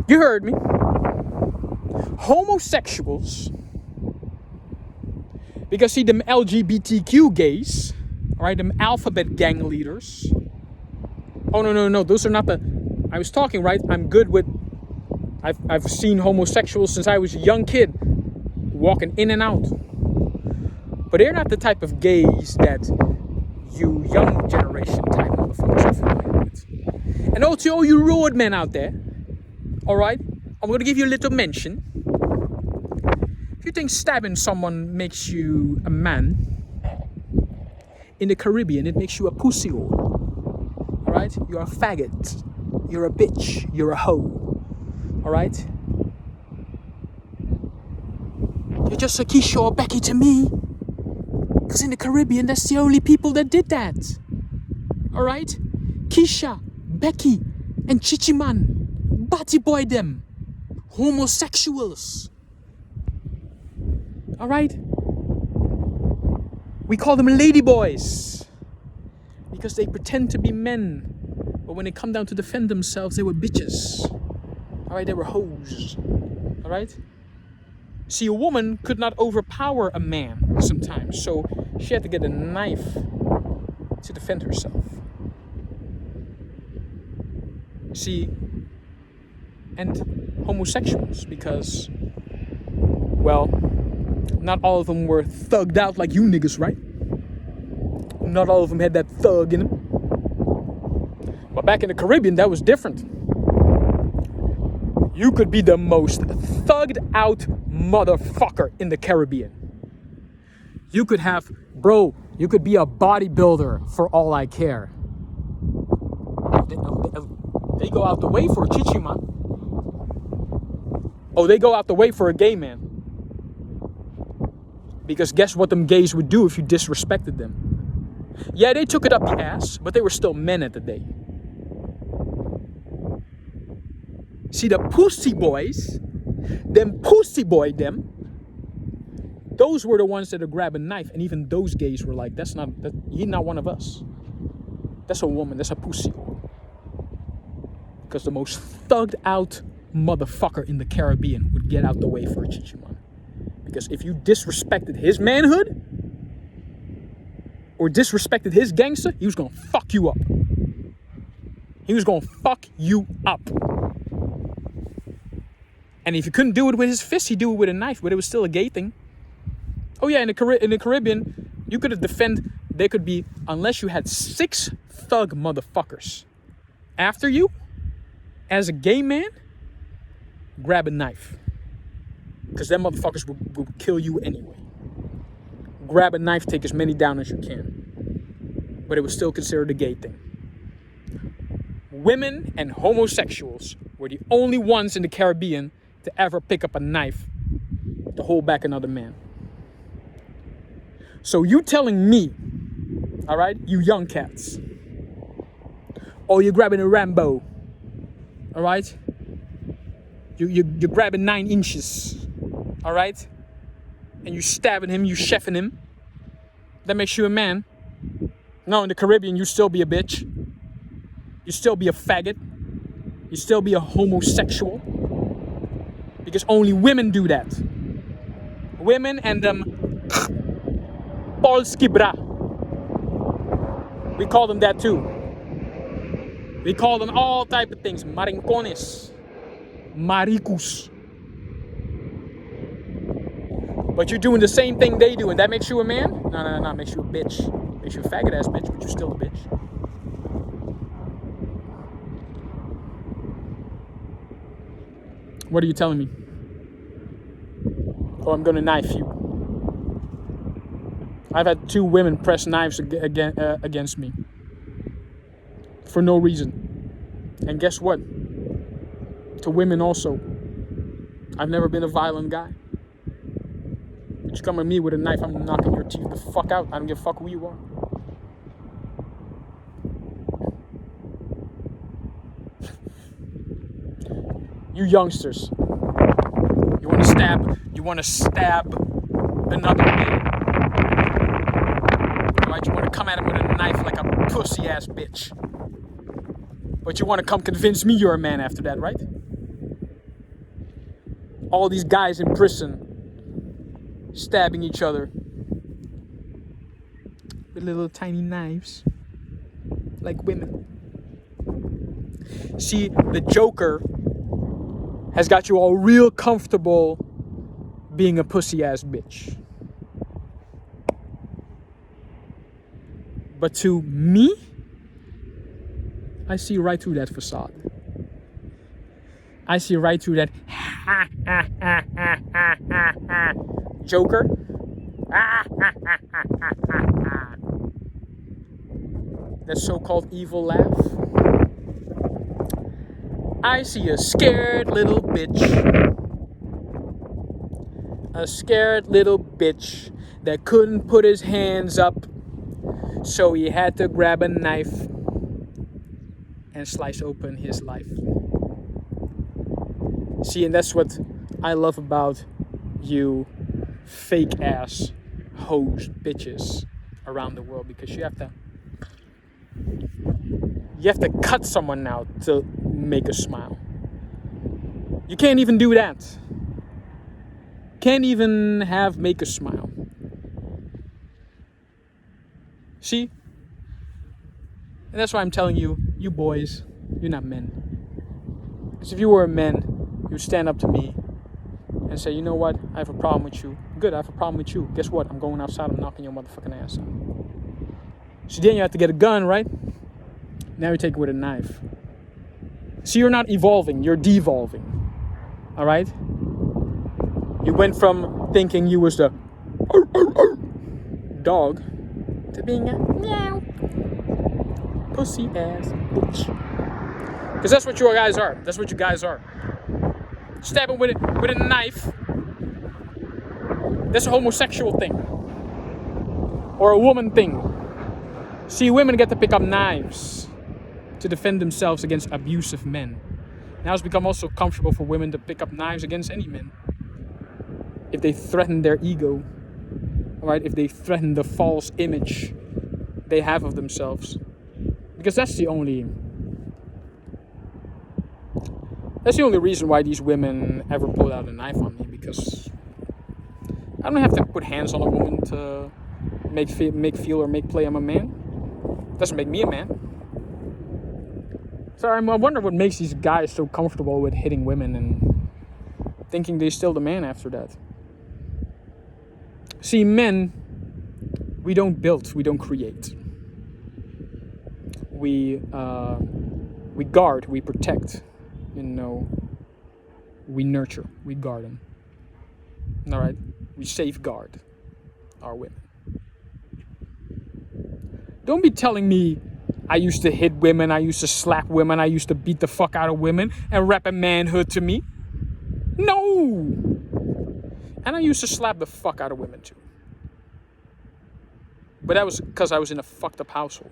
You heard me. Homosexuals, because see, them LGBTQ gays, all right, them alphabet gang leaders. Oh, no, those are not the, I was talking, right? I'm good with, I've seen homosexuals since I was a young kid, walking in and out. But they're not the type of gays that you young generation type motherfuckers are familiar with. And also all you road men out there, all right, I'm going to give you a little mention. If you think stabbing someone makes you a man, in the Caribbean it makes you a pussy hole. All right, you're a faggot, you're a bitch, you're a hoe. All right, you're just a Keisha or Becky to me, because in the Caribbean that's the only people that did that. All right, Keisha, Becky, and Chichiman, Batty boy them, homosexuals. All right, we call them ladyboys because they pretend to be men, but when they come down to defend themselves, they were bitches. All right, they were hoes. All right. See, a woman could not overpower a man sometimes, so she had to get a knife to defend herself. See, and homosexuals, because, well, not all of them were thugged out like you niggas, right? Not all of them had that thug in them. But back in the Caribbean, that was different. You could be the most thugged out motherfucker in the Caribbean. You could have, bro, you could be a bodybuilder for all I care. They go out the way for a chichiman. Oh, they go out the way for a gay man. Because guess what them gays would do if you disrespected them? Yeah, they took it up the ass, but they were still men at the day. See, the pussy boys, them, those were the ones that would grab a knife, and even those gays were like, he's not one of us. That's a woman, that's a pussy. Because the most thugged out motherfucker in the Caribbean would get out the way for a chichiman. Because if you disrespected his manhood or disrespected his gangster, he was gonna fuck you up. He was gonna fuck you up. And if you couldn't do it with his fist, he'd do it with a knife, but it was still a gay thing. Oh yeah, in the Caribbean, you could have there could be, unless you had 6 thug motherfuckers after you, as a gay man, grab a knife. Because them motherfuckers will kill you anyway. Grab a knife, take as many down as you can. But it was still considered a gay thing. Women and homosexuals were the only ones in the Caribbean to ever pick up a knife to hold back another man. So you telling me, all right, you young cats, oh, you're grabbing a Rambo, all right? You're grabbing 9 inches, all right? And you stabbing him, you chefing him. That makes you a man. No, in the Caribbean, you still be a bitch. You still be a faggot. You still be a homosexual. Because only women do that. Women and Polski bra. We call them that too. We call them all type of things. Marincones. Maricus. But you're doing the same thing they do, and that makes you a man? No, makes you a bitch. Makes you a faggot ass bitch, but you're still a bitch. What are you telling me? Oh, I'm gonna knife you. I've had 2 women press knives against me for no reason. And guess what? To women also. I've never been a violent guy. But you come at me with a knife, I'm knocking your teeth the fuck out. I don't give a fuck who you are. You youngsters, you want to stab another man. Right? You want to come at him with a knife like a pussy ass bitch. But you want to come convince me you're a man after that, right? all these guys in prison stabbing each other with little tiny knives like women. See, the Joker has got you all real comfortable being a pussy ass bitch. But to me, I see right through that facade. I see right through that Joker. That so-called evil laugh. I see a scared little bitch. A scared little bitch that couldn't put his hands up, so he had to grab a knife and slice open his life. See, and that's what I love about you fake ass hoes bitches around the world, because you have to cut someone out to make a smile. You can't even do that. Can't even make a smile. See? And that's why I'm telling you, you boys, you're not men. Because if you were a man, you'd stand up to me and say, you know what, I have a problem with you. Good, I have a problem with you. Guess what? I'm going outside, I'm knocking your motherfucking ass out. So then you have to get a gun, right? Now you take it with a knife. So you're not evolving, you're devolving. Alright? You went from thinking you was the dog to being a meow pussy ass bitch. Because that's what you guys are. That's what you guys are. Stabbing with a knife. That's a homosexual thing. Or a woman thing. See, women get to pick up knives to defend themselves against abusive men. Now it's become also comfortable for women to pick up knives against any men. If they threaten their ego, right? If they threaten the false image they have of themselves. Because that's the only reason why these women ever pulled out a knife on me, because I don't have to put hands on a woman to make feel or make play I'm a man. Doesn't make me a man. So I wonder what makes these guys so comfortable with hitting women and thinking they're still the man after that. See, men, we don't build, we don't create. We guard, we protect, we nurture, we garden. All right, we safeguard our women. Don't be telling me I used to hit women, I used to slap women, I used to beat the fuck out of women and rap a manhood to me. No! And I used to slap the fuck out of women too. But that was because I was in a fucked up household.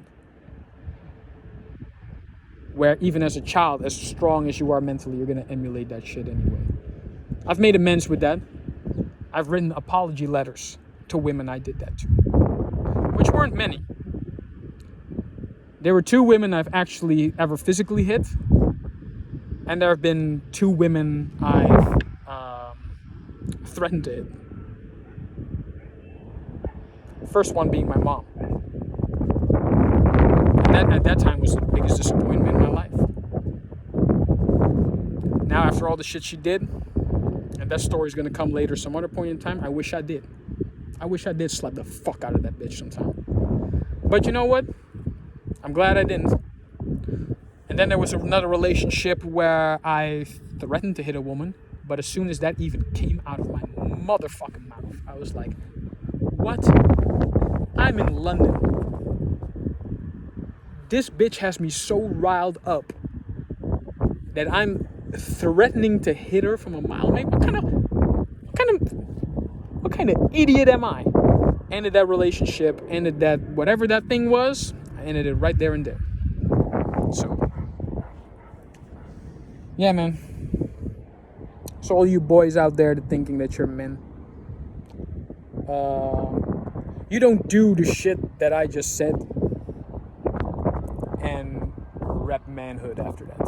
Where even as a child, as strong as you are mentally, you're going to emulate that shit anyway. I've made amends with that. I've written apology letters to women I did that to. Which weren't many. There were 2 women I've actually ever physically hit. And there have been 2 women I've threatened to hit. The first one being my mom. And that at that time was the biggest disappointment in my life. Now after all the shit she did, and that story's gonna come later some other point in time, I wish I did. I wish I did slap the fuck out of that bitch sometime. But you know what? I'm glad I didn't. And then there was another relationship where I threatened to hit a woman, but as soon as that even came out of my motherfucking mouth, I was like, what? I'm in London. This bitch has me so riled up that I'm threatening to hit her from a mile away. What kind of idiot am I? Ended that relationship, ended that whatever that thing was, I ended it right there and there. So, yeah, man. So all you boys out there that thinking that you're men, you don't do the shit that I just said and rep manhood after that.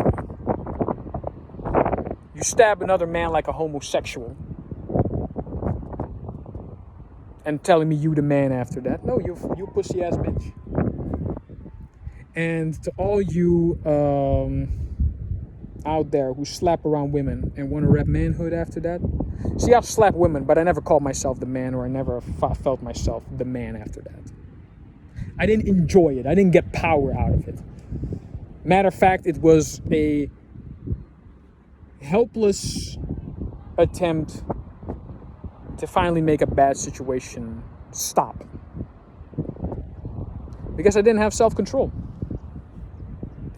You stab another man like a homosexual. And telling me you the man after that. No, you pussy ass bitch. And to all you out there who slap around women and want to rep manhood after that. See, I've slapped women, but I never called myself the man, or I never felt myself the man after that. I didn't enjoy it. I didn't get power out of it. Matter of fact, it was a helpless attempt to finally make a bad situation stop. Because I didn't have self-control.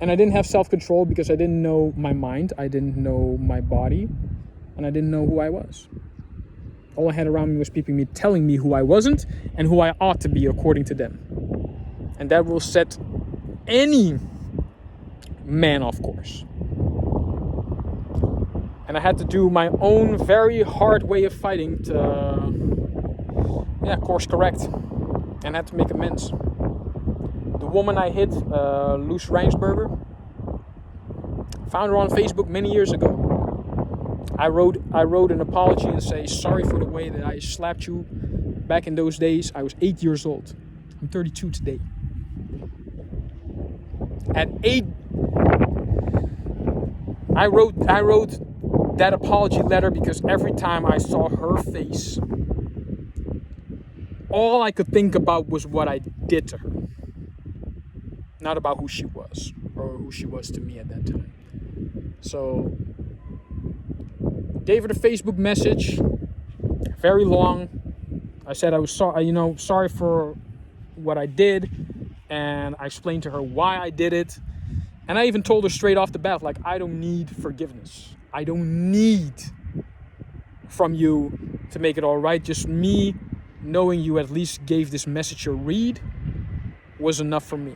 And I didn't have self-control because I didn't know my mind, I didn't know my body, and I didn't know who I was. All I had around me was people telling me who I wasn't and who I ought to be according to them. And that will set any man off course. And I had to do my own very hard way of fighting to, course correct. And had to make amends. The woman I hit, Loes Rijnsburger, found her on Facebook many years ago. I wrote an apology and say, sorry for the way that I slapped you back in those days. I was 8 years old. I'm 32 today. At 8, I wrote that apology letter because every time I saw her face, all I could think about was what I did to her. Not about who she was, or who she was to me at that time. So, gave her the Facebook message, very long. I said I was sorry for what I did, and I explained to her why I did it. And I even told her straight off the bat, like, I don't need forgiveness. I don't need from you to make it all right. Just me knowing you at least gave this message a read was enough for me.